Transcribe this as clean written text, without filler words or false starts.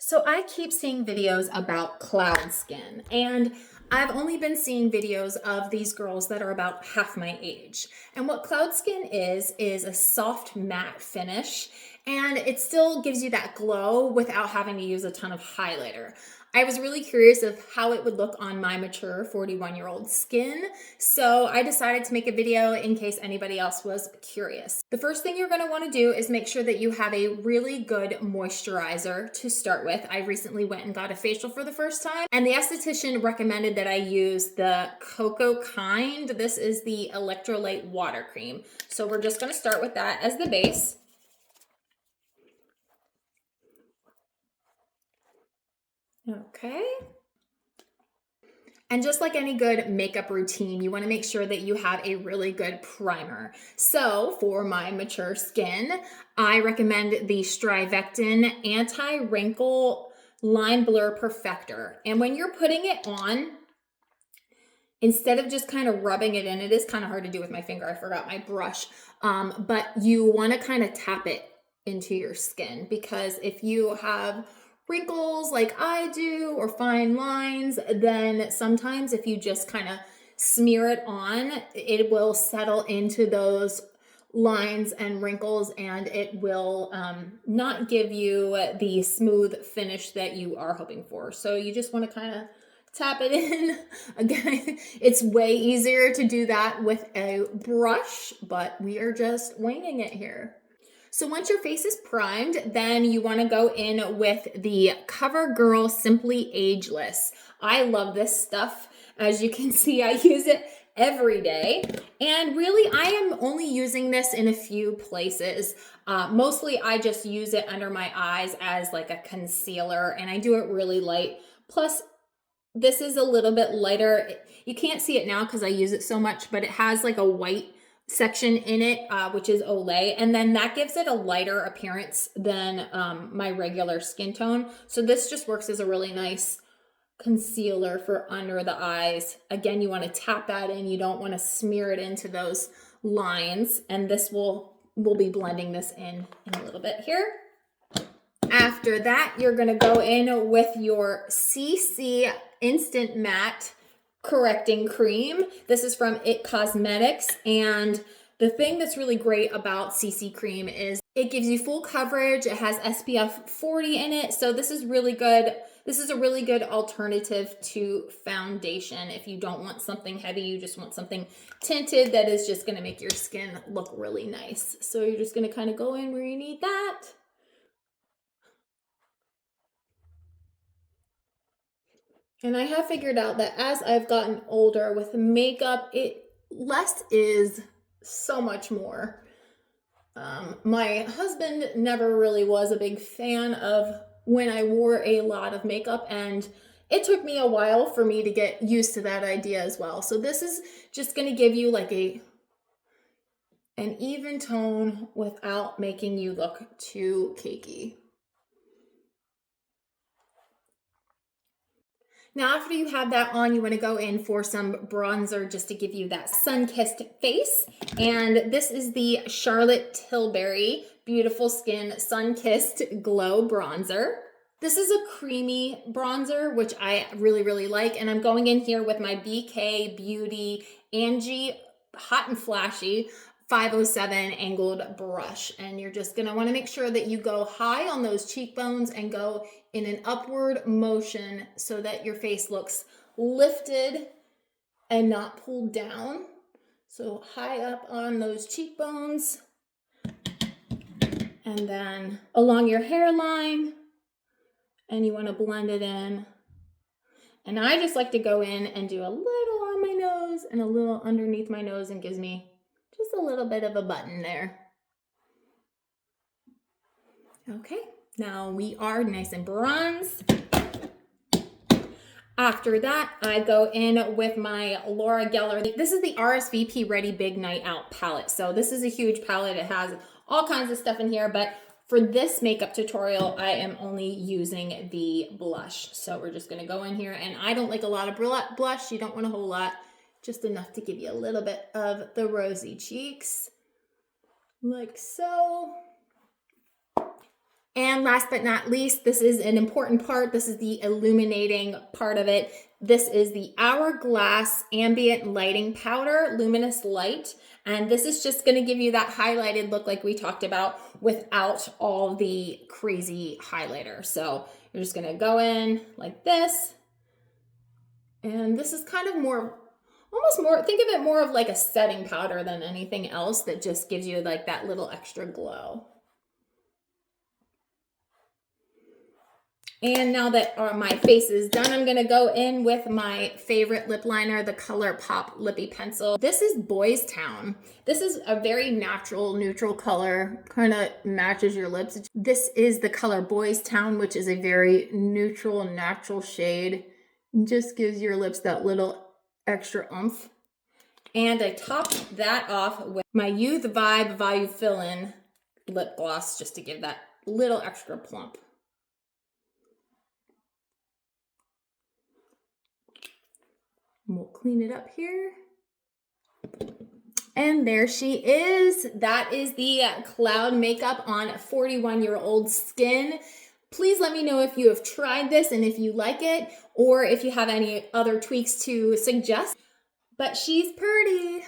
So I keep seeing videos about cloud skin, and I've only been seeing videos of these girls that are about half my age. And what cloud skin is a soft matte finish, and it still gives you that glow without having to use a ton of highlighter. I was really curious of how it would look on my mature 41-year-old skin, so I decided to make a video in case anybody else was curious. The first thing you're going to want to do is make sure that you have a really good moisturizer to start with. I recently went and got a facial for the first time, and the esthetician recommended that I use the Cocoa Kind. This is the electrolyte water cream. So we're just going to start with that as the base. Okay. And just like any good makeup routine, you want to make sure that you have a really good primer. So for my mature skin, I recommend the StriVectin Anti-Wrinkle Line Blur Perfector. And when you're putting it on, instead of just kind of rubbing it in, it is kind of hard to do with my finger. I forgot my brush. But you want to kind of tap it into your skin, because if you have wrinkles like I do or fine lines, then sometimes if you just kind of smear it on, it will settle into those lines and wrinkles, and it will not give you the smooth finish that you are hoping for. So you just want to kind of tap it in. Again, it's way easier to do that with a brush, but we are just winging it here. So once your face is primed, then you want to go in with the CoverGirl Simply Ageless. I love this stuff. As you can see, I use it every day. And really, I am only using this in a few places. Mostly, I just use it under my eyes as like a concealer, and I do it really light. Plus, this is a little bit lighter. You can't see it now because I use it so much, but it has like a white section in it, which is Olay, and then that gives it a lighter appearance than my regular skin tone. So this just works as a really nice concealer for under the eyes. Again, you want to tap that in. You don't want to smear it into those lines, and this will be blending this in a little bit here. After that, you're going to go in with your CC Instant Matte Correcting Cream. This is from It Cosmetics, and the thing that's really great about CC cream is it gives you full coverage. It has SPF 40 in it, so this is really good. This is a really good alternative to foundation. If you don't want something heavy, you just want something tinted that is just going to make your skin look really nice. So you're just going to kind of go in where you need that. And I have figured out that as I've gotten older with makeup, less is so much more. My husband never really was a big fan of when I wore a lot of makeup, and it took me a while for me to get used to that idea as well. So this is just going to give you like an even tone without making you look too cakey. Now, after you have that on, you want to go in for some bronzer just to give you that sun-kissed face. And this is the Charlotte Tilbury Beautiful Skin Sun-Kissed Glow Bronzer. This is a creamy bronzer, which I really, really like. And I'm going in here with my BK Beauty Angie Hot and Flashy 507 angled brush. And you're just going to want to make sure that you go high on those cheekbones and go in an upward motion so that your face looks lifted and not pulled down. So high up on those cheekbones, and then along your hairline, and you want to blend it in. And I just like to go in and do a little on my nose and a little underneath my nose, and gives me just a little bit of a button there. Okay. Now we are nice and bronzed. After that, I go in with my Laura Geller. This is the RSVP Ready Big Night Out palette. So this is a huge palette. It has all kinds of stuff in here, but for this makeup tutorial, I am only using the blush. So we're just gonna go in here, and I don't like a lot of blush. You don't want a whole lot, just enough to give you a little bit of the rosy cheeks, like so. And last but not least, this is an important part. This is the illuminating part of it. This is the Hourglass Ambient Lighting Powder, Luminous Light. And this is just gonna give you that highlighted look like we talked about without all the crazy highlighter. So you're just gonna go in like this. And this is kind of more, almost more, think of it more of like a setting powder than anything else that just gives you like that little extra glow. And now that my face is done, I'm gonna go in with my favorite lip liner, the ColourPop Lippie Pencil. This is Boys Town. This is a very natural, neutral color, kind of matches your lips. This is the color Boys Town, which is a very neutral, natural shade. Just gives your lips that little extra oomph. And I topped that off with my Youthvibe Volufiline lip gloss, just to give that little extra plump. We'll clean it up here. And there she is. That is the cloud makeup on 41-year-old skin. Please let me know if you have tried this and if you like it, or if you have any other tweaks to suggest. But she's pretty.